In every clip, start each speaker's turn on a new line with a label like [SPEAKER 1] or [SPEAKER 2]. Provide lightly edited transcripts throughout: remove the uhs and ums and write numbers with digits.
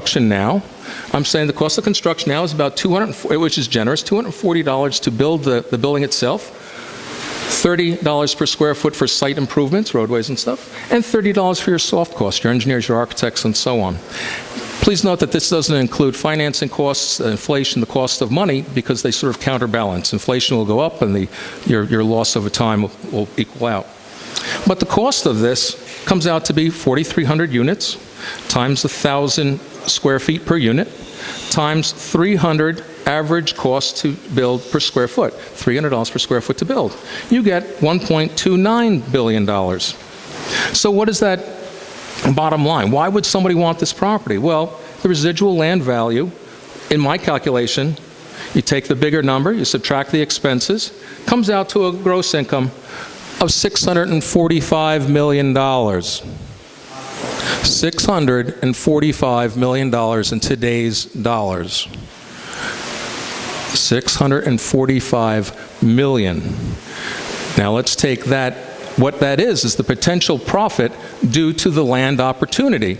[SPEAKER 1] construction now, I'm saying the cost of construction now is about which is generous, $240 to build the building itself, $30 per square foot for site improvements, roadways and stuff, and $30 for your soft costs, your engineers, your architects, and so on. Please note that this doesn't include financing costs, inflation, the cost of money, because they sort of counterbalance. Inflation will go up and your loss over time will equal out. But the cost of this comes out to be 4,300 units times 1,000 square feet per unit times 300 average cost to build per square foot, $300 per square foot to build. You get $1.29 billion. So what is that bottom line? Why would somebody want this property? Well, the residual land value, in my calculation, you take the bigger number, you subtract the expenses, comes out to a gross income of $645 million. $645 million in today's dollars. $645 million. Now let's take that. What that is the potential profit due to the land opportunity.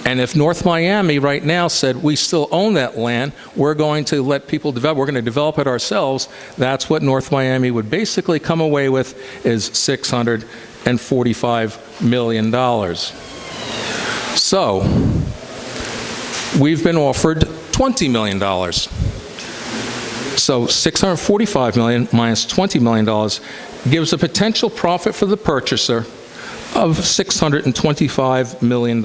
[SPEAKER 1] And if North Miami right now said, we still own that land, we're going to let people develop, we're going to develop it ourselves, that's what North Miami would basically come away with, is $645 million. So, we've been offered $20 million. So $645 million minus $20 million gives a potential profit for the purchaser of $625 million,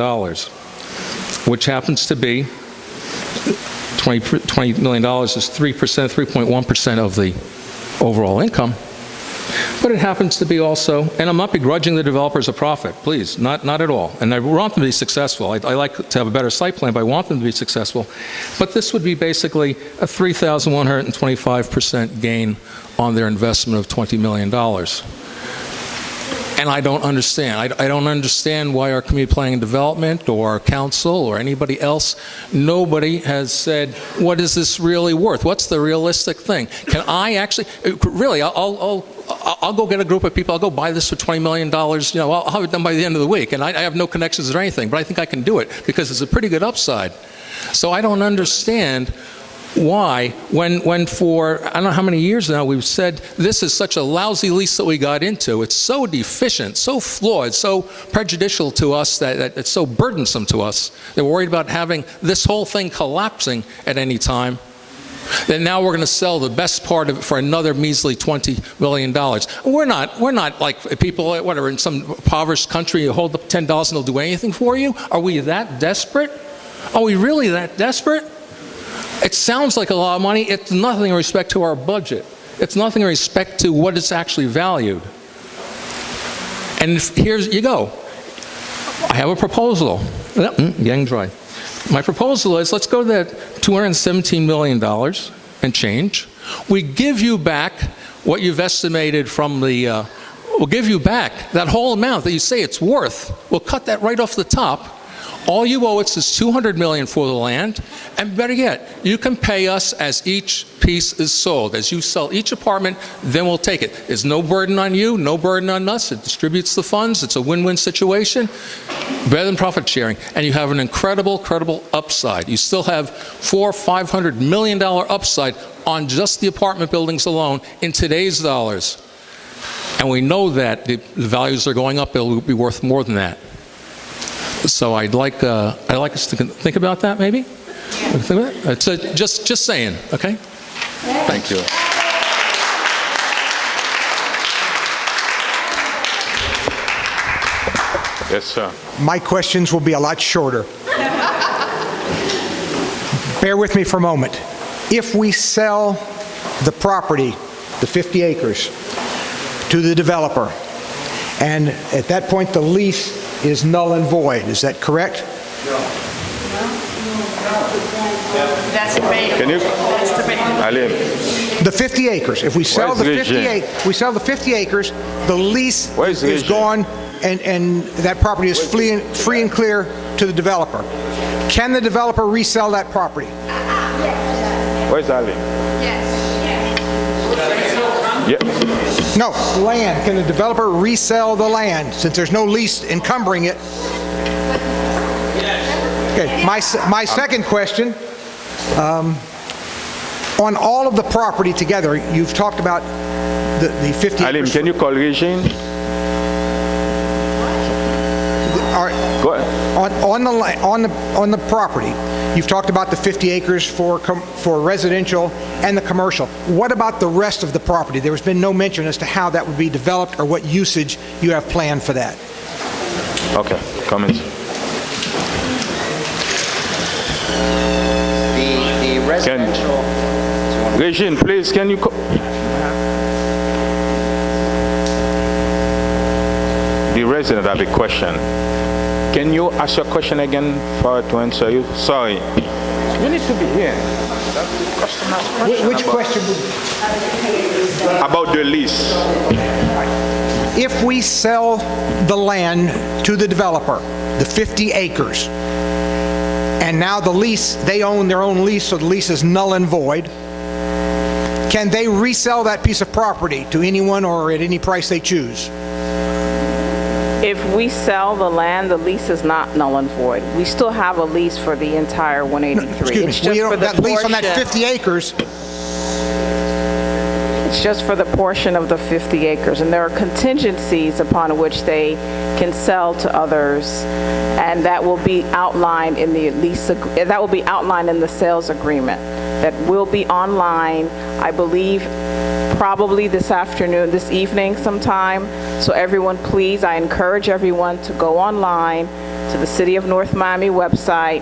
[SPEAKER 1] which happens to be $20 million is 3%, 3.1% of the overall income. But it happens to be also, and I'm not begrudging the developers a profit, please, not at all. And I want them to be successful. I like to have a better site plan, but I want them to be successful. But this would be basically a 3,125% gain on their investment of $20 million. And I don't understand. I don't understand why our community planning and development or our council or anybody else, nobody has said, what is this really worth? What's the realistic thing? Can I actually, really, I'll go get a group of people, I'll go buy this for $20 million, you know, I'll have it done by the end of the week. And I have no connections or anything, but I think I can do it because it's a pretty good upside. So I don't understand why, when for, I don't know how many years now, we've said this is such a lousy lease that we got into. It's so deficient, so flawed, so prejudicial to us, that it's so burdensome to us, that we're worried about having this whole thing collapsing at any time. Then now we're going to sell the best part of it for another measly $20 million. We're not like people, whatever, in some impoverished country, you hold up $10 and they'll do anything for you. Are we that desperate? Are we really that desperate? It sounds like a lot of money. It's nothing in respect to our budget. It's nothing in respect to what it's actually valued. And here you go. I have a proposal. Getting dry. My proposal is, let's go to that $217 million and change. We give you back what you've estimated from the, we'll give you back that whole amount that you say it's worth. We'll cut that right off the top. All you owe us is $200 million for the land, and better yet, you can pay us as each piece is sold. As you sell each apartment, then we'll take it. There's no burden on you, no burden on us. It distributes the funds. It's a win-win situation, better than profit sharing, and you have an incredible upside. You still have $400–500 million upside on just the apartment buildings alone in today's dollars, and we know that the values are going up. It'll be worth more than that. So I'd like us to think about that, maybe. Yeah. Just saying, okay? Yeah. Thank you.
[SPEAKER 2] Yes, sir.
[SPEAKER 3] My questions will be a lot shorter. Bear with me for a moment. If we sell the property, the 50 acres, to the developer, and at that point the lease is null and void. Is that correct?
[SPEAKER 2] No.
[SPEAKER 4] That's debatable.
[SPEAKER 2] Can you?
[SPEAKER 4] That's debatable.
[SPEAKER 2] Alim.
[SPEAKER 3] The 50 acres. If we sell the 50 acres, the lease is gone, and that property is free and clear to the developer. Can the developer resell that property?
[SPEAKER 4] Yes.
[SPEAKER 2] Where's Alim?
[SPEAKER 4] Yes.
[SPEAKER 2] Yeah.
[SPEAKER 3] No, land. Can the developer resell the land since there's no lease encumbering it? Okay, my second question, on all of the property together, you've talked about the 50
[SPEAKER 2] Alim,
[SPEAKER 3] acres.
[SPEAKER 2] can you call Regine?
[SPEAKER 3] All right,
[SPEAKER 2] Go ahead.
[SPEAKER 3] on the property, you've talked about the 50 acres for residential and the commercial. What about the rest of the property? There has been no mention as to how that would be developed or what usage you have planned for that.
[SPEAKER 2] Okay, comments.
[SPEAKER 5] The residential,
[SPEAKER 2] Regine, please, can you The resident have a question. Can you ask your question again for her to answer you? Sorry. You need to be here.
[SPEAKER 3] Which question would...
[SPEAKER 2] About the lease.
[SPEAKER 3] If we sell the land to the developer, the 50 acres, and now the lease, they own their own lease, so the lease is null and void, can they resell that piece of property to anyone or at any price they choose?
[SPEAKER 6] If we sell the land, the lease is not null and void. We still have a lease for the entire 183.
[SPEAKER 3] Excuse me,
[SPEAKER 6] It's just for the
[SPEAKER 3] that lease on that
[SPEAKER 6] portion-
[SPEAKER 3] 50 acres,
[SPEAKER 6] It's just for the portion of the 50 acres, and there are contingencies upon which they can sell to others, and that will be outlined in the lease. That will be outlined in the sales agreement. That will be online, I believe, probably this afternoon, this evening sometime. So everyone, please, I encourage everyone to go online to the City of North Miami website,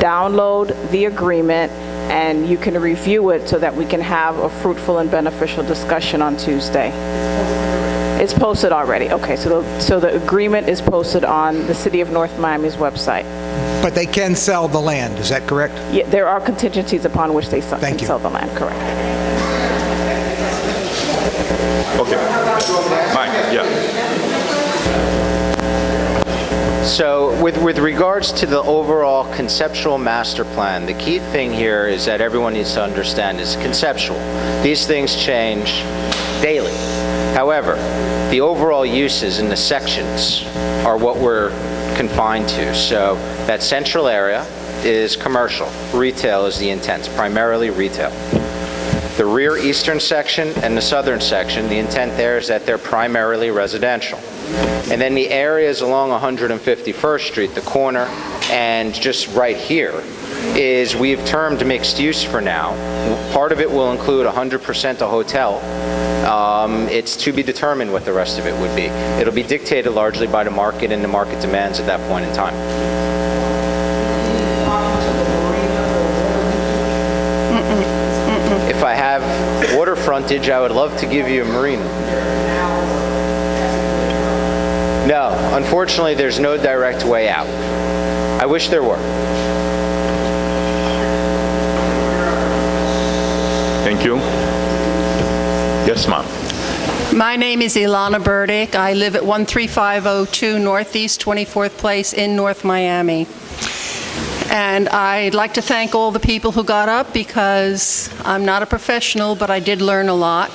[SPEAKER 6] download the agreement, and you can review it so that we can have a fruitful and beneficial discussion on Tuesday. It's posted already. Okay, so the agreement is posted on the City of North Miami's website.
[SPEAKER 3] but they can sell the land, is that correct?
[SPEAKER 6] Yeah, there are contingencies upon which they can
[SPEAKER 3] Thank you.
[SPEAKER 6] sell the land, correct.
[SPEAKER 2] Okay. Mike, yeah.
[SPEAKER 5] So with regards to the overall conceptual master plan, the key thing here is that everyone needs to understand is conceptual. These things change daily. However, the overall uses in the sections are what we're confined to. So that central area is commercial. Retail is the intent, primarily retail. The rear eastern section and the southern section, the intent there is that they're primarily residential. And then the areas along 151st Street, the corner, and just right here, is we've termed mixed use for now. Part of it will include 100% a hotel. It's to be determined what the rest of it would be. It'll be dictated largely by the market and the market demands at that point in time. If I have water frontage, I would love to give you a marina. No, unfortunately, there's no direct way out. I wish there were.
[SPEAKER 2] Thank you. Yes, ma'am.
[SPEAKER 7] My name is Ilana Burdick. I live at 13502 Northeast 24th Place in North Miami. And I'd like to thank all the people who got up because I'm not a professional, but I did learn a lot.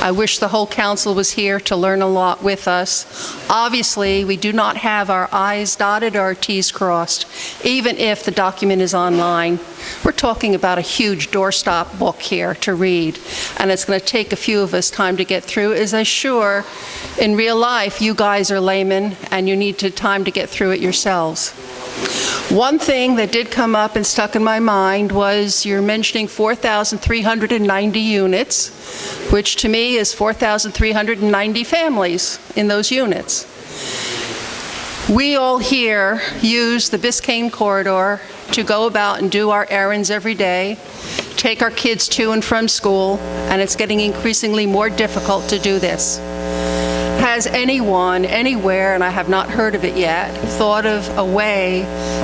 [SPEAKER 7] I wish the whole council was here to learn a lot with us. Obviously, we do not have our I's dotted or our T's crossed, even if the document is online. We're talking about a huge doorstop book here to read, and it's going to take a few of us time to get through, as I'm sure in real life you guys are laymen and you need time to get through it yourselves. One thing that did come up and stuck in my mind was you're mentioning 4,390 units, which to me is 4,390 families in those units. We all here use the Biscayne corridor to go about and do our errands every day, take our kids to and from school, and it's getting increasingly more difficult to do this. Has anyone, anywhere, and I have not heard of it yet, thought of a way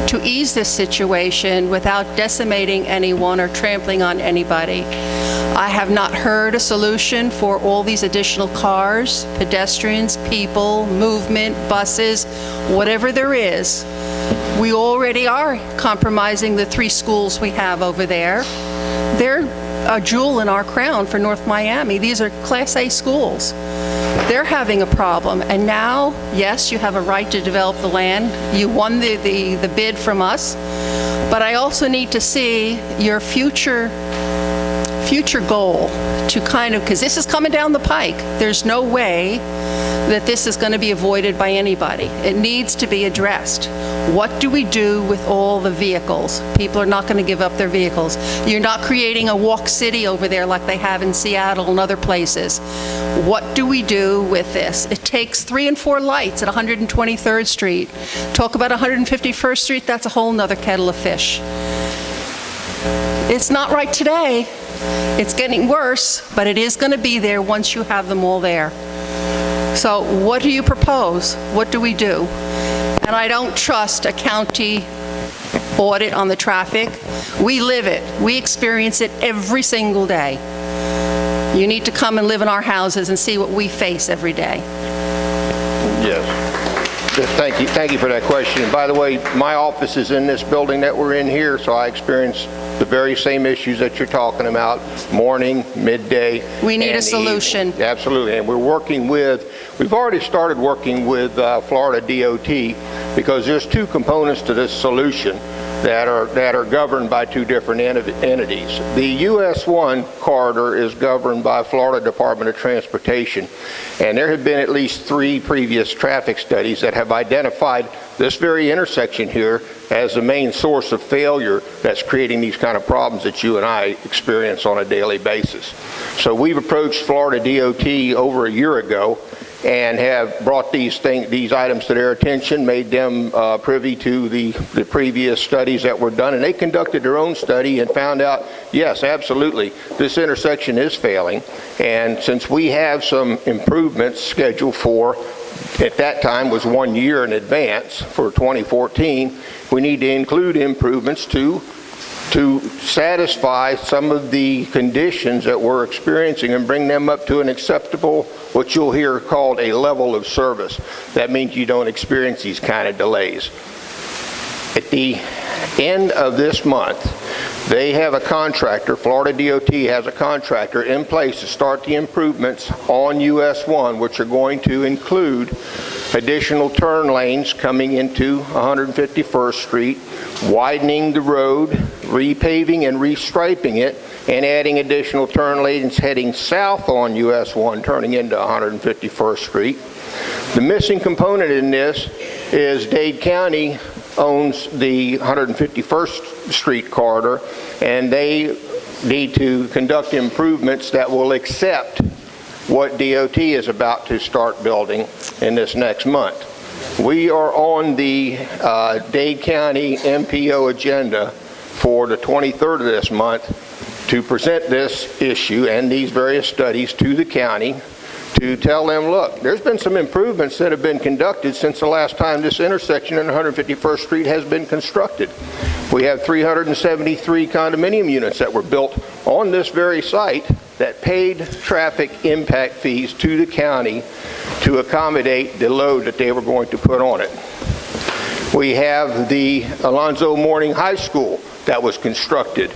[SPEAKER 7] to ease this situation without decimating anyone or trampling on anybody? I have not heard a solution for all these additional cars, pedestrians, people, movement, buses, whatever there is. We already are compromising the 3 schools we have over there. They're a jewel in our crown for North Miami. These are Class A schools. They're having a problem. And now, yes, you have a right to develop the land. You won the bid from us. But I also need to see your future goal to kind of, because this is coming down the pike. There's no way that this is going to be avoided by anybody. It needs to be addressed. What do we do with all the vehicles? People are not going to give up their vehicles. You're not creating a walk city over there like they have in Seattle and other places. What do we do with this? It takes 3 and 4 lights at 123rd Street. Talk about 151st Street, that's a whole nother kettle of fish. It's not right today. It's getting worse, but it is going to be there once you have them all there. So what do you propose? What do we do? And I don't trust a county audit on the traffic. We live it. We experience it every single day. You need to come and live in our houses and see what we face every day.
[SPEAKER 8] Yes. Thank you for that question. By the way, my office is in this building that we're in here, so I experience the very same issues that you're talking about, morning, midday.
[SPEAKER 7] We need a solution.
[SPEAKER 8] Evening. Absolutely, and we've already started working with Florida DOT, because there's 2 components to this solution that are governed by 2 different entities. The US 1 corridor is governed by Florida Department of Transportation, and there have been at least 3 previous traffic studies that have identified this very intersection here as the main source of failure that's creating these kind of problems that you and I experience on a daily basis. So we've approached Florida DOT over a year ago and have brought these items to their attention, made them privy to the previous studies that were done, and they conducted their own study and found out, yes, absolutely, this intersection is failing. And since we have some improvements scheduled for, at that time was 1 year in advance for 2014, we need to include improvements to satisfy some of the conditions that we're experiencing and bring them up to an acceptable, what you'll hear called a level of service. That means you don't experience these kind of delays. At the end of this month, they have a contractor, Florida DOT has a contractor in place to start the improvements on US 1, which are going to include additional turn lanes coming into 151st Street, widening the road, repaving and restriping it, and adding additional turn lanes heading south on US 1, turning into 151st Street. The missing component in this is Dade County owns the 151st Street corridor, and they need to conduct improvements that will accept what DOT is about to start building in this next month. We are on the Dade County MPO agenda for the 23rd of this month to present this issue and these various studies to the county to tell them, look, there's been some improvements that have been conducted since the last time this intersection in 151st Street has been constructed. We have 373 condominium units that were built on this very site that paid traffic impact fees to the county to accommodate the load that they were going to put on it. We have the Alonzo Mourning High School that was constructed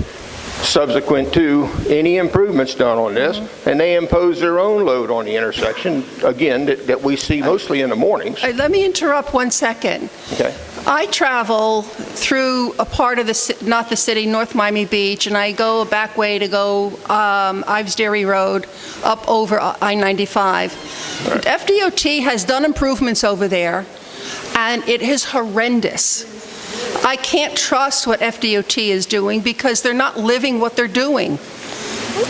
[SPEAKER 8] subsequent to any improvements done on this, and they impose their own load on the intersection, again, that we see mostly in the mornings.
[SPEAKER 7] Let me interrupt 1 second.
[SPEAKER 8] Okay.
[SPEAKER 7] I travel through a part of not the city, North Miami Beach, and I go a back way to go Ives Dairy Road up over I-95. Right. FDOT has done improvements over there, and it is horrendous. I can't trust what FDOT is doing because they're not living what they're doing.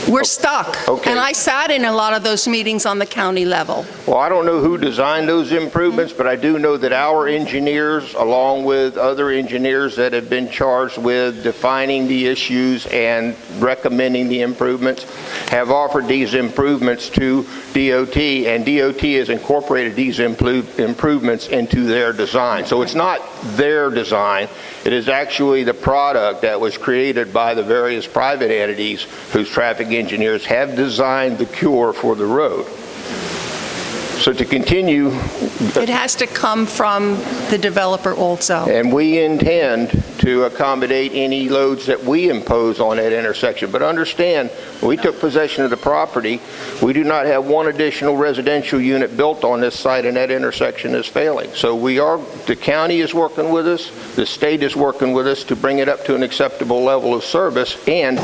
[SPEAKER 7] We're stuck. Okay. And I sat in a lot of those meetings on the county level.
[SPEAKER 8] Well, I don't know who designed those improvements, but I do know that our engineers, along with other engineers that have been charged with defining the issues and recommending the improvements, have offered these improvements to DOT, and DOT has incorporated these improvements into their design. So it's not their design. It is actually the product that was created by the various private entities whose traffic engineers have designed the cure for the road. So to continue,
[SPEAKER 7] It has to come from the developer also.
[SPEAKER 8] and we intend to accommodate any loads that we impose on that intersection. But understand, when we took possession of the property, we do not have one additional residential unit built on this site, and that intersection is failing. So the county is working with us, the state is working with us to bring it up to an acceptable level of service. And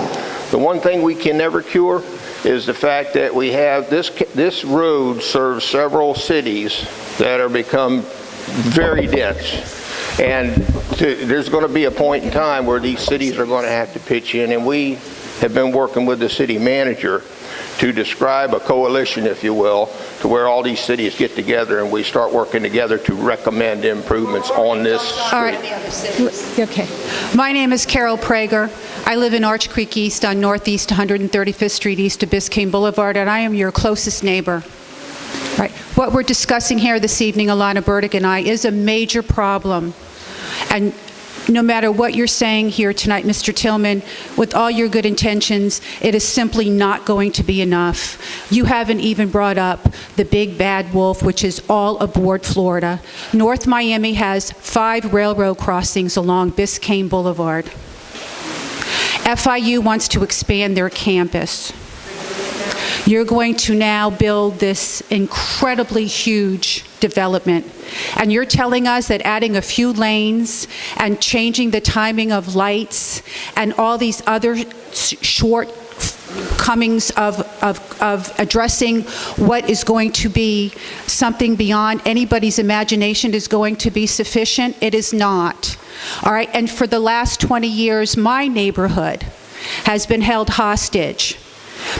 [SPEAKER 8] the one thing we can never cure is the fact that we have this road serves several cities that are become very dense. And there's going to be a point in time where these cities are going to have to pitch in, and we have been working with the city manager to describe a coalition, if you will, to where all these cities get together and we start working together to recommend improvements on this street.
[SPEAKER 9] All right. Okay. My name is Carol Prager. I live in Arch Creek East on Northeast 135th Street east of Biscayne Boulevard, and I am your closest neighbor. Right. What we're discussing here this evening, Alana Burdick and I, is a major problem. And no matter what you're saying here tonight, Mr. Tillman, with all your good intentions, it is simply not going to be enough. You haven't even brought up the big bad wolf, which is all aboard Florida. North Miami has 5 railroad crossings along Biscayne Boulevard. FIU wants to expand their campus. You're going to now build this incredibly huge development. And you're telling us that adding a few lanes and changing the timing of lights and all these other shortcomings of addressing what is going to be something beyond anybody's imagination is going to be sufficient? It is not. All right, and for the last 20 years, my neighborhood has been held hostage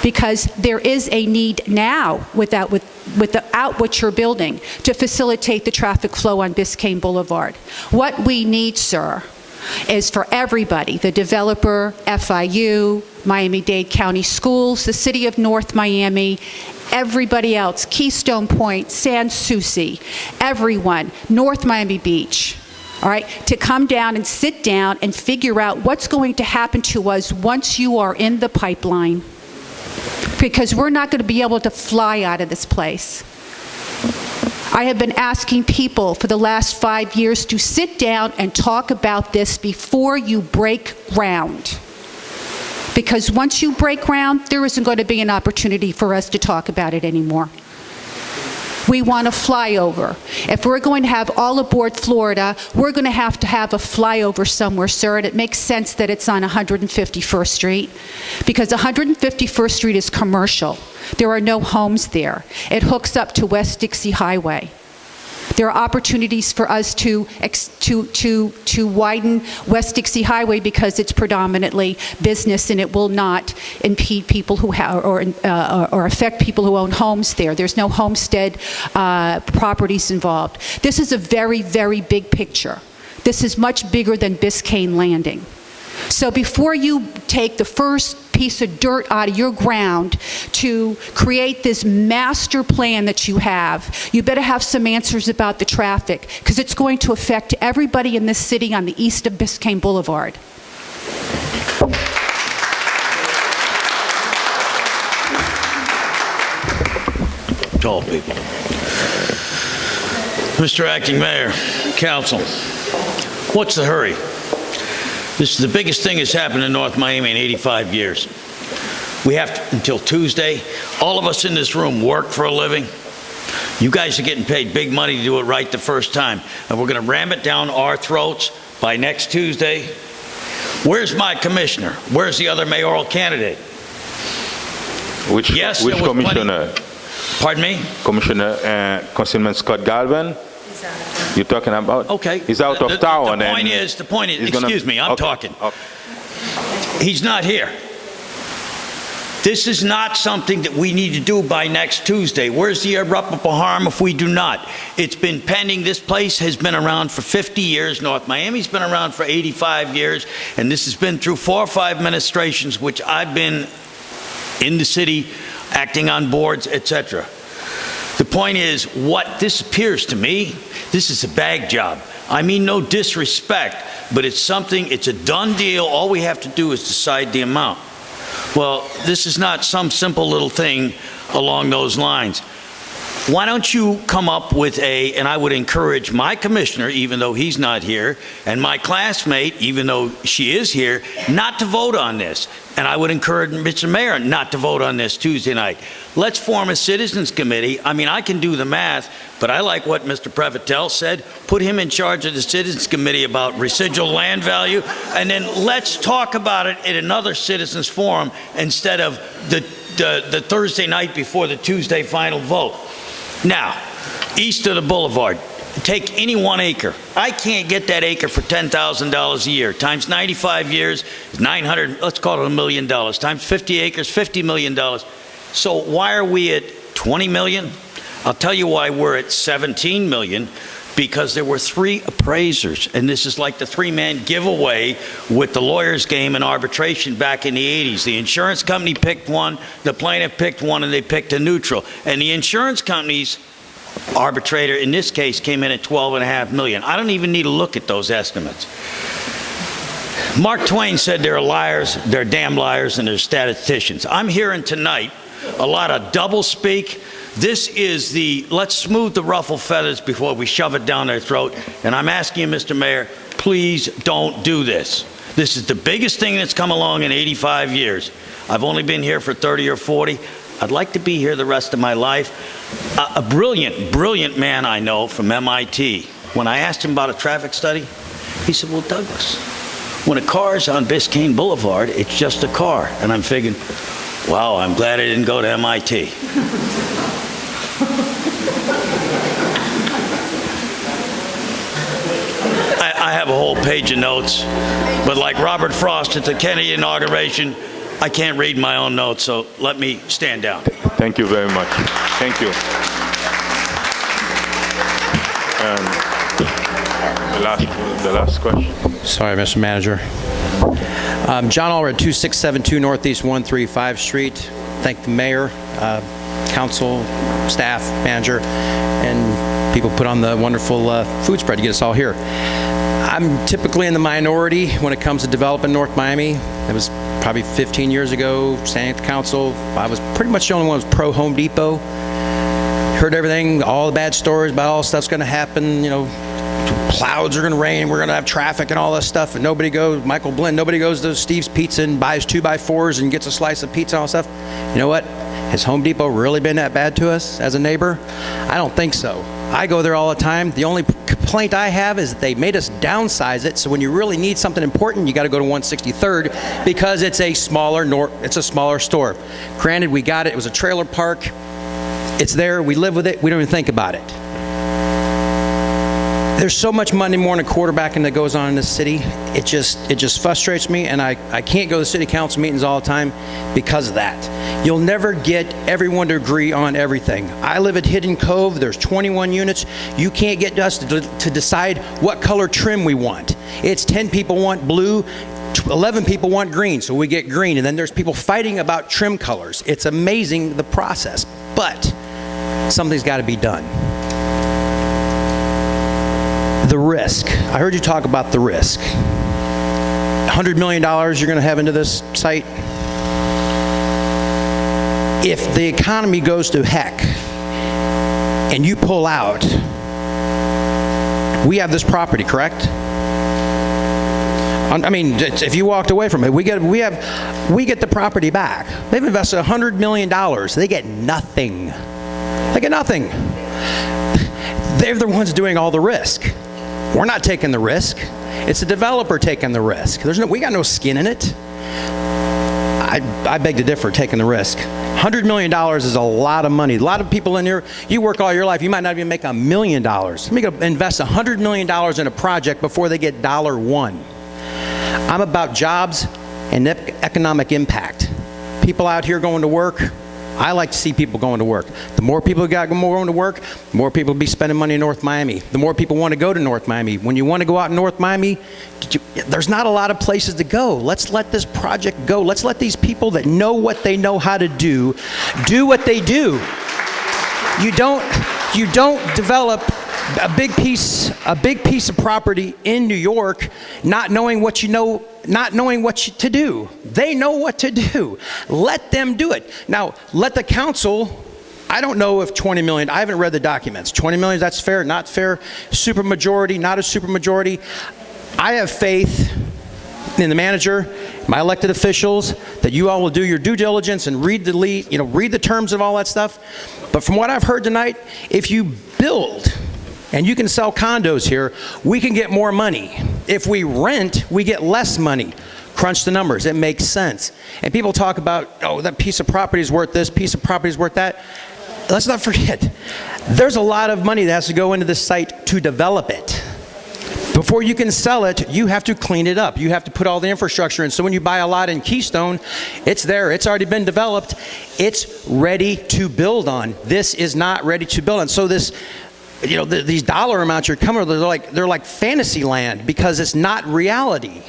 [SPEAKER 9] because there is a need now without what you're building to facilitate the traffic flow on Biscayne Boulevard. What we need, sir, is for everybody, the developer, FIU, Miami-Dade County Schools, the City of North Miami, everybody else, Keystone Point, Sans Souci, everyone, North Miami Beach, all right, to come down and sit down and figure out what's going to happen to us once you are in the pipeline. Because we're not going to be able to fly out of this place. I have been asking people for the last 5 years to sit down and talk about this before you break ground. Because once you break ground, there isn't going to be an opportunity for us to talk about it anymore. We want a flyover. If we're going to have all aboard Florida, we're going to have a flyover somewhere, sir, and it makes sense that it's on 151st Street, because 151st Street is commercial. There are no homes there. It hooks up to West Dixie Highway. There are opportunities for us to widen West Dixie Highway because it's predominantly business and it will not impede people who or affect people who own homes there. There's no homestead properties involved. This is a very, very big picture. This is much bigger than Biscayne Landing. So before you take the first piece of dirt out of your ground to create this master plan that you have, you better have some answers about the traffic, because it's going to affect everybody in this city on the east of Biscayne Boulevard.
[SPEAKER 10] Tall people. Mr. Acting Mayor, Council, what's the hurry? This is the biggest thing that's happened in North Miami in 85 years. We have to, until Tuesday, all of us in this room work for a living. You guys are getting paid big money to do it right the first time, and we're going to ram it down our throats by next Tuesday. Where's my commissioner? Where's the other mayoral candidate?
[SPEAKER 2] Which commissioner?
[SPEAKER 10] Pardon me?
[SPEAKER 2] Commissioner, Councilman Scott Galvin? You're talking about?
[SPEAKER 10] Okay.
[SPEAKER 2] He's out of town.
[SPEAKER 10] The point is, excuse me, I'm talking. Okay. He's not here. This is not something that we need to do by next Tuesday. Where's the irreparable harm if we do not? It's been pending. This place has been around for 50 years. North Miami's been around for 85 years. And this has been through 4 or 5 administrations, which I've been in the city, acting on boards, etc. The point is, what this appears to me, this is a bag job. I mean no disrespect, but it's a done deal. All we have to do is decide the amount. Well, this is not some simple little thing along those lines. why don't you come up with and I would encourage my commissioner, even though he's not here, and my classmate, even though she is here, not to vote on this. And I would encourage Mr. Mayor not to vote on this Tuesday night. Let's form a citizens committee. I mean, I can do the math, but I like what Mr. Prevotel said. Put him in charge of the citizens committee about residual land value, and then let's talk about it at another citizens forum instead of the Thursday night before the Tuesday final vote. Now, east of the boulevard, take any 1 acre. I can't get that acre for $10,000 a year. Times 95 years, 900, let's call it $1 million. Times 50 acres, $50 million. So why are we at 20 million? I'll tell you why we're at 17 million. Because there were 3 appraisers, and this is like the 3-man giveaway with the lawyer's game and arbitration back in the 80s. The insurance company picked one, the plaintiff picked one, and they picked a neutral. And the insurance company's arbitrator, in this case, came in at $12.5 million. I don't even need to look at those estimates. Mark Twain said there are liars, there are damn liars, and there's statisticians. I'm hearing tonight a lot of doublespeak. This is let's smooth the ruffled feathers before we shove it down their throat. And I'm asking you, Mr. Mayor, please don't do this. This is the biggest thing that's come along in 85 years. I've only been here for 30 or 40. I'd like to be here the rest of my life. A brilliant, brilliant man I know from MIT, when I asked him about a traffic study, he said, well, Douglas, when a car's on Biscayne Boulevard, it's just a car. And I'm thinking, wow, I'm glad I didn't go to MIT. I have a whole page of notes, but like Robert Frost at the Kennedy inauguration, I can't read my own notes, so let me stand down.
[SPEAKER 2] Thank you very much. Thank you. The last question.
[SPEAKER 11] Sorry, Mr. Manager. John Allred, 2672 Northeast 135 Street. Thank the mayor, council, staff, manager, and people put on the wonderful food spread to get us all here. I'm typically in the minority when it comes to developing North Miami. It was probably 15 years ago, standing at the council. I was pretty much the only one who was pro Home Depot. Heard everything, all the bad stories about all stuff's going to happen, you know, clouds are going to rain, we're going to have traffic and all this stuff, and nobody goes, Michael Blinn, nobody goes to Steve's Pizza and buys 2x4s and gets a slice of pizza and all that stuff. You know what? Has Home Depot really been that bad to us as a neighbor? I don't think so. I go there all the time. The only complaint I have is that they made us downsize it, so when you really need something important, you got to go to 163rd because it's a smaller store. Granted, we got it. It was a trailer park. It's there. We live with it. We don't even think about it. There's so much Monday morning quarterbacking that goes on in this city. It just frustrates me, and I can't go to city council meetings all the time because of that. You'll never get everyone to agree on everything. I live at Hidden Cove. There's 21 units. You can't get us to decide what color trim we want. It's 10 people want blue, 11 people want green, so we get green, and then there's people fighting about trim colors. It's amazing, the process, but something's got to be done. The risk. I heard you talk about the risk. $100 million you're going to have into this site. If the economy goes to heck and you pull out, we have this property, correct? I mean, if you walked away from it, we get the property back. They've invested $100 million. They get nothing. They get nothing. They're the ones doing all the risk. We're not taking the risk. It's the developer taking the risk. We got no skin in it. I beg to differ, taking the risk. $100 million is a lot of money. A lot of people in here, you work all your life, you might not even make $1 million. Let me invest $100 million in a project before they get $1. I'm about jobs and economic impact. People out here going to work, I like to see people going to work. The more people got going to work, the more people will be spending money in North Miami. The more people want to go to North Miami. When you want to go out in North Miami, there's not a lot of places to go. Let's let this project go. Let's let these people that know what they know how to do what they do. You don't develop a big piece of property in New York not knowing what to do. They know what to do. Let them do it. Now, let the council, I don't know if 20 million, I haven't read the documents. 20 million, that's fair, not fair, supermajority, not a supermajority. I have faith in the manager, my elected officials, that you all will do your due diligence and read the terms of all that stuff. But from what I've heard tonight, if you build and you can sell condos here, we can get more money. If we rent, we get less money. Crunch the numbers, it makes sense. And people talk about, oh, that piece of property is worth this, piece of property is worth that. Let's not forget, there's a lot of money that has to go into the site to develop it. Before you can sell it, you have to clean it up. You have to put all the infrastructure in. So when you buy a lot in Keystone, it's there. It's already been developed. It's ready to build on. This is not ready to build on. So this, these dollar amounts you're coming with, they're like fantasy land because it's not reality.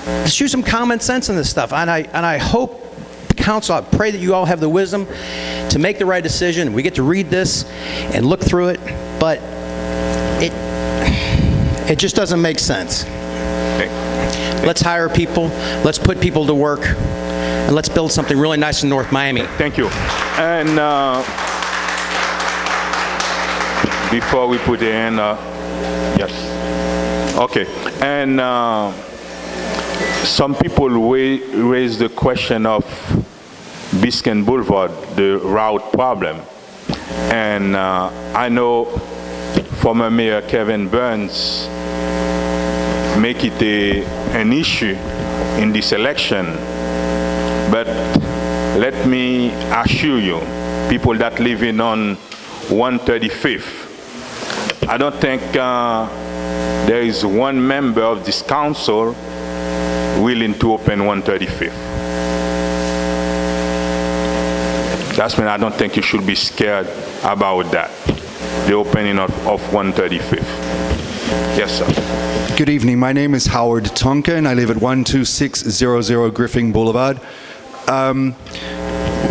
[SPEAKER 11] Let's use some common sense in this stuff. And I hope, Council, I pray that you all have the wisdom to make the right decision. We get to read this and look through it, but it just doesn't make sense. Let's hire people, let's put people to work, and let's build something really nice in North Miami.
[SPEAKER 2] Thank you. And before we put it in, yes. Okay. And some people raise the question of Biscayne Boulevard, the route problem. And I know former Mayor Kevin Burns make it an issue in this election. But let me assure you, people that live in on 135th, I don't think there is one member of this council willing to open 135th. That's when I don't think you should be scared about that, the opening of 135th. Yes, sir.
[SPEAKER 12] Good evening. My name is Howard Tonkin. I live at 12600 Griffin Boulevard.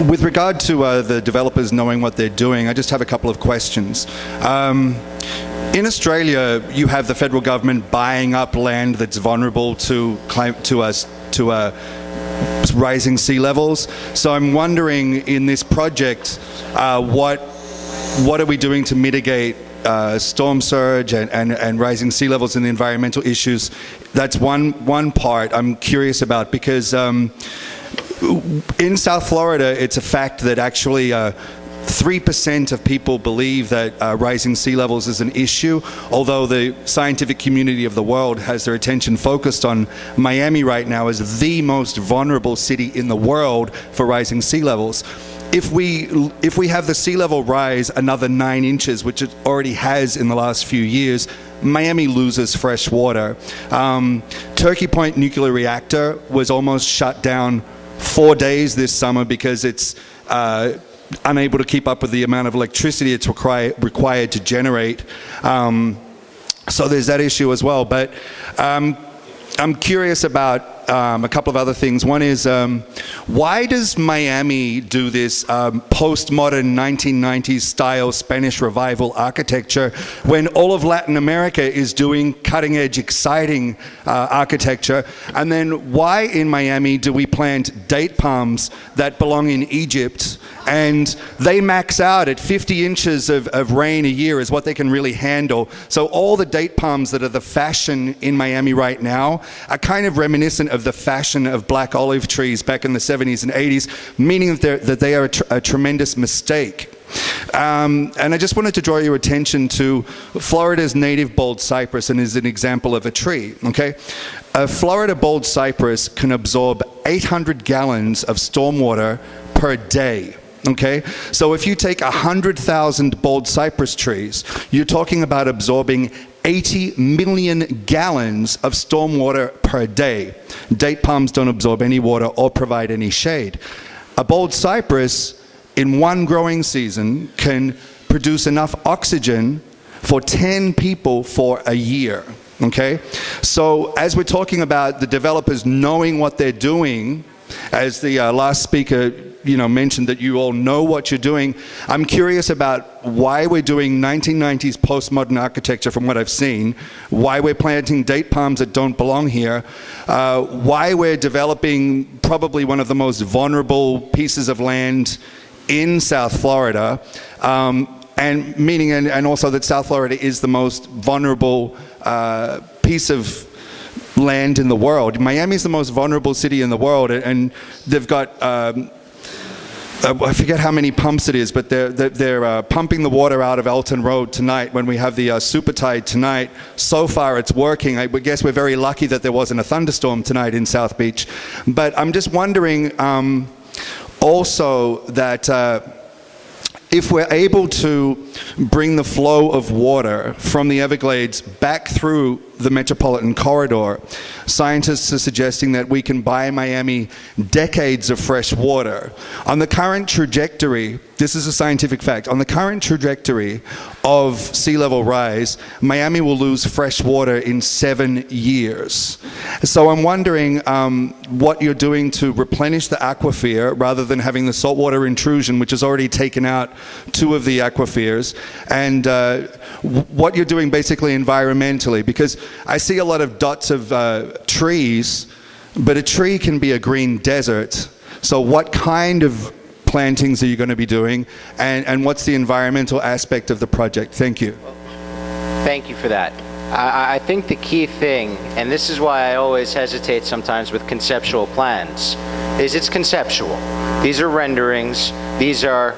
[SPEAKER 12] With regard to the developers knowing what they're doing, I just have a couple of questions. In Australia, you have the federal government buying up land that's vulnerable to rising sea levels. So I'm wondering, in this project, what are we doing to mitigate storm surge and rising sea levels and the environmental issues? That's one part I'm curious about, because in South Florida, it's a fact that actually 3% of people believe that rising sea levels is an issue, although the scientific community of the world has their attention focused on Miami right now as the most vulnerable city in the world for rising sea levels. If we have the sea level rise another 9 inches, which it already has in the last few years, Miami loses fresh water. Turkey Point nuclear reactor was almost shut down 4 days this summer because it's unable to keep up with the amount of electricity it's required to generate. So there's that issue as well. But I'm curious about a couple of other things. One is, why does Miami do this postmodern 1990s style Spanish revival architecture when all of Latin America is doing cutting edge, exciting architecture? And then why in Miami do we plant date palms that belong in Egypt, and they max out at 50 inches of rain a year is what they can really handle? So all the date palms that are the fashion in Miami right now are kind of reminiscent of the fashion of black olive trees back in the 70s and 80s, meaning that they are a tremendous mistake. And I just wanted to draw your attention to Florida's native bald cypress, and is an example of a tree, okay? A Florida bald cypress can absorb 800 gallons of stormwater per day. Okay, so if you take 100,000 bald cypress trees, you're talking about absorbing 80 million gallons of stormwater per day. Date palms don't absorb any water or provide any shade. A bald cypress in one growing season can produce enough oxygen for 10 people for a year. Okay, so as we're talking about the developers knowing what they're doing, as the last speaker mentioned that you all know what you're doing, I'm curious about why we're doing 1990s postmodern architecture from what I've seen, why we're planting date palms that don't belong here, why we're developing probably one of the most vulnerable pieces of land in South Florida, and meaning, and also that South Florida is the most vulnerable piece of land in the world. Miami is the most vulnerable city in the world, and they've got I forget how many pumps it is, but they're pumping the water out of Elton Road tonight when we have the super tide tonight. So far it's working. I guess we're very lucky that there wasn't a thunderstorm tonight in South Beach. But I'm just wondering also that if we're able to bring the flow of water from the Everglades back through the metropolitan corridor, scientists are suggesting that we can buy Miami decades of fresh water. On the current trajectory, this is a scientific fact, on the current trajectory of sea level rise, Miami will lose fresh water in 7 years. So I'm wondering what you're doing to replenish the aquifer rather than having the saltwater intrusion, which has already taken out 2 of the aquifers, and what you're doing basically environmentally, because I see a lot of dots of trees, but a tree can be a green desert. So what kind of plantings are you going to be doing, and what's the environmental aspect of the project? Thank you.
[SPEAKER 5] Thank you for that. I think the key thing, and this is why I always hesitate sometimes with conceptual plans, is it's conceptual. These are renderings, these are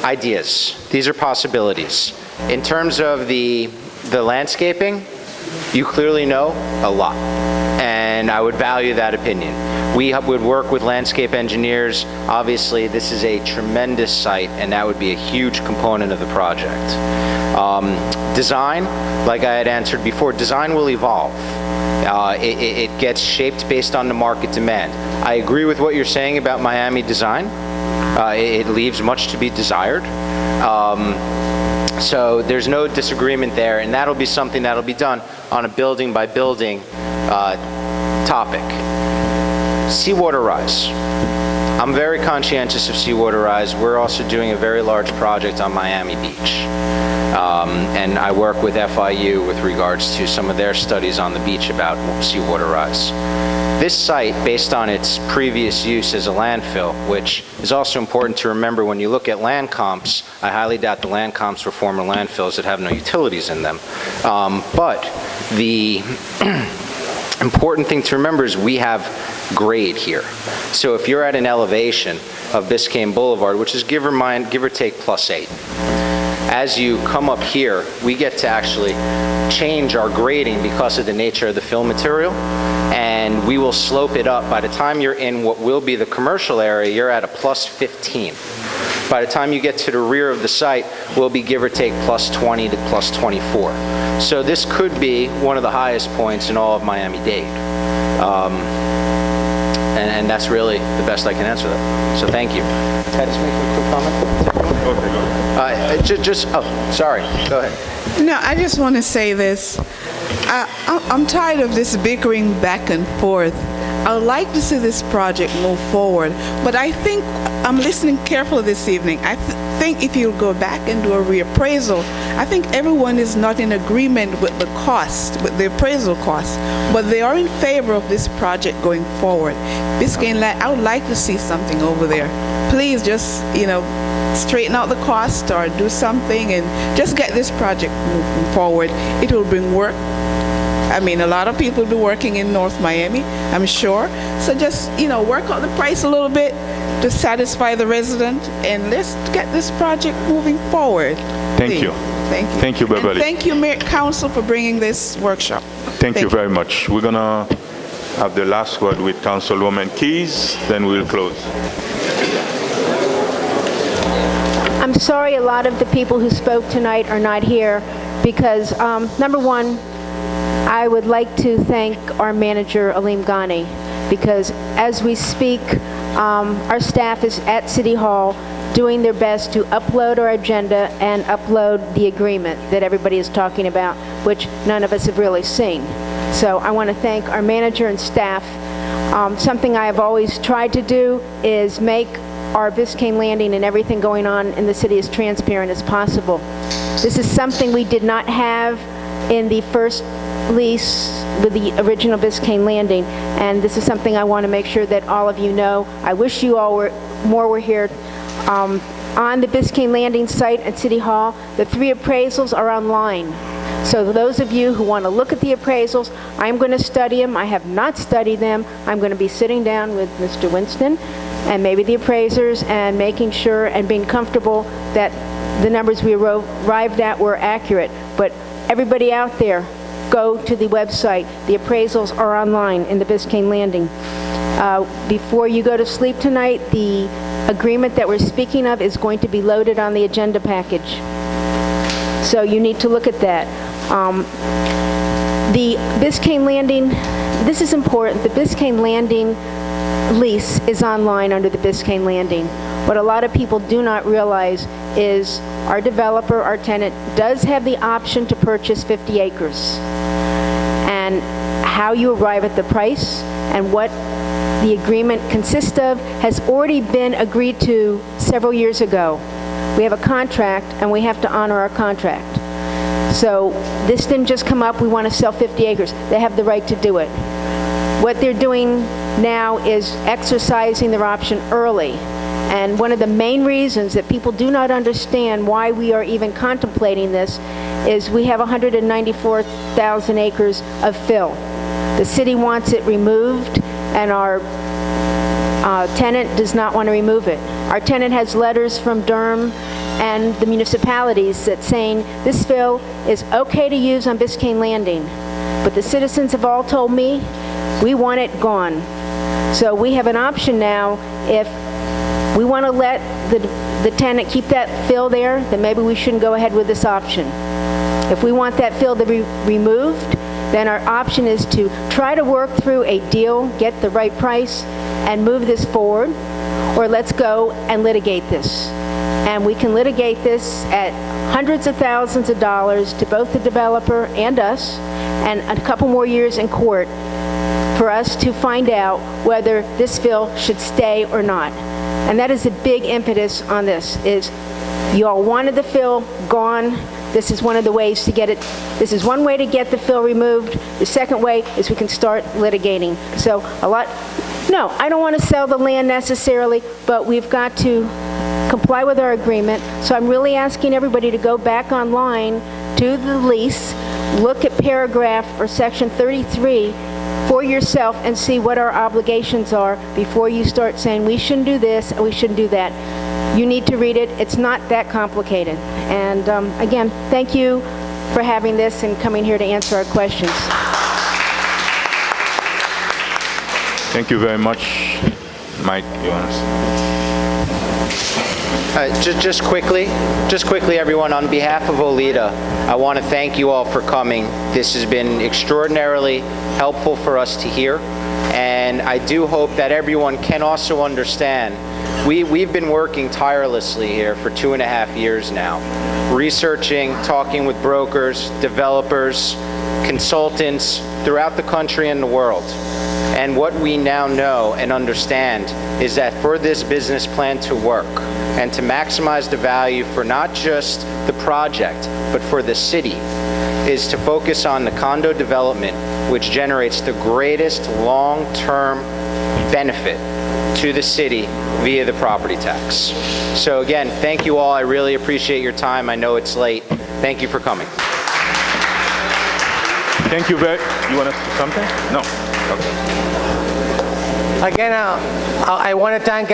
[SPEAKER 5] ideas, these are possibilities. In terms of the landscaping, you clearly know a lot, and I would value that opinion. We would work with landscape engineers. Obviously, this is a tremendous site, and that would be a huge component of the project. Design, like I had answered before, design will evolve. It gets shaped based on the market demand. I agree with what you're saying about Miami design. It leaves much to be desired. So there's no disagreement there, and that'll be something that'll be done on a building by building topic. Seawater rise. I'm very conscientious of seawater rise. We're also doing a very large project on Miami Beach. And I work with FIU with regards to some of their studies on the beach about seawater rise. This site, based on its previous use as a landfill, which is also important to remember when you look at land comps, I highly doubt the land comps were former landfills that have no utilities in them. But the important thing to remember is we have grade here. So if you're at an elevation of Biscayne Boulevard, which is give or take +8, as you come up here, we get to actually change our grading because of the nature of the fill material, and we will slope it up. By the time you're in what will be the commercial area, you're at a +15. By the time you get to the rear of the site, we'll be give or take +20 to +24. So this could be one of the highest points in all of Miami-Dade. And that's really the best I can answer that. So thank you. Can I just make a quick comment? Okay, go ahead. Sorry, go ahead.
[SPEAKER 13] No, I just want to say this. I'm tired of this bickering back and forth. I would like to see this project move forward, but I think I'm listening carefully this evening. I think if you go back and do a reappraisal, I think everyone is not in agreement with the cost, with the appraisal cost, but they are in favor of this project going forward. Biscayne, I would like to see something over there. Please just, straighten out the cost or do something and just get this project moving forward. It will bring work. I mean, a lot of people will be working in North Miami, I'm sure. So just, work out the price a little bit to satisfy the resident, and let's get this project moving forward.
[SPEAKER 2] Thank you.
[SPEAKER 13] Thank you.
[SPEAKER 2] Thank you, Beverly.
[SPEAKER 13] And thank you, Mayor Council, for bringing this workshop.
[SPEAKER 2] Thank you very much. We're going to have the last word with Councilwoman Keys, then we'll close.
[SPEAKER 14] I'm sorry a lot of the people who spoke tonight are not here because, number one, I would like to thank our manager, Aleem Ghani, because as we speak, our staff is at City Hall doing their best to upload our agenda and upload the agreement that everybody is talking about, which none of us have really seen. So I want to thank our manager and staff. Something I have always tried to do is make our Biscayne Landing and everything going on in the city as transparent as possible. This is something we did not have in the first lease with the original Biscayne Landing, and this is something I want to make sure that all of you know. I wish you all were here on the Biscayne Landing site at City Hall. The 3 appraisals are online. So those of you who want to look at the appraisals, I'm going to study them. I have not studied them. I'm going to be sitting down with Mr. Winston and maybe the appraisers and making sure and being comfortable that the numbers we arrived at were accurate. But everybody out there, go to the website. The appraisals are online in the Biscayne Landing. Before you go to sleep tonight, the agreement that we're speaking of is going to be loaded on the agenda package. So you need to look at that. The Biscayne Landing, this is important, the Biscayne Landing lease is online under the Biscayne Landing. What a lot of people do not realize is our developer, our tenant, does have the option to purchase 50 acres. And how you arrive at the price and what the agreement consists of has already been agreed to several years ago. We have a contract, and we have to honor our contract. So this didn't just come up, we want to sell 50 acres. They have the right to do it. What they're doing now is exercising their option early. And one of the main reasons that people do not understand why we are even contemplating this is we have 194,000 acres of fill. The city wants it removed, and our tenant does not want to remove it. Our tenant has letters from Durham and the municipalities that saying this fill is okay to use on Biscayne Landing. But the citizens have all told me, we want it gone. So we have an option now. If we want to let the tenant keep that fill there, then maybe we shouldn't go ahead with this option. If we want that fill to be removed, then our option is to try to work through a deal, get the right price, and move this forward, or let's go and litigate this. And we can litigate this at hundreds of thousands of dollars to both the developer and us, and a couple more years in court for us to find out whether this fill should stay or not. And that is the big impetus on this, is you all wanted the fill gone. This is one of the ways to get it. This is one way to get the fill removed. The second way is we can start litigating. So no, I don't want to sell the land necessarily, but we've got to comply with our agreement. So I'm really asking everybody to go back online to the lease, look at paragraph or section 33 for yourself and see what our obligations are before you start saying we shouldn't do this and we shouldn't do that. You need to read it. It's not that complicated. And again, thank you for having this and coming here to answer our questions.
[SPEAKER 2] Thank you very much. Mike, you want to...
[SPEAKER 5] Just quickly, everyone, on behalf of OLEDA, I want to thank you all for coming. This has been extraordinarily helpful for us to hear, and I do hope that everyone can also understand. We've been working tirelessly here for 2.5 years now, researching, talking with brokers, developers, consultants throughout the country and the world. And what we now know and understand is that for this business plan to work and to maximize the value for not just the project, but for the city, is to focus on the condo development, which generates the greatest long-term benefit to the city via the property tax. So again, thank you all. I really appreciate your time. I know it's late. Thank you for coming.
[SPEAKER 2] Thank you very... You want to do something? No. Okay.
[SPEAKER 15] Again, I want to thank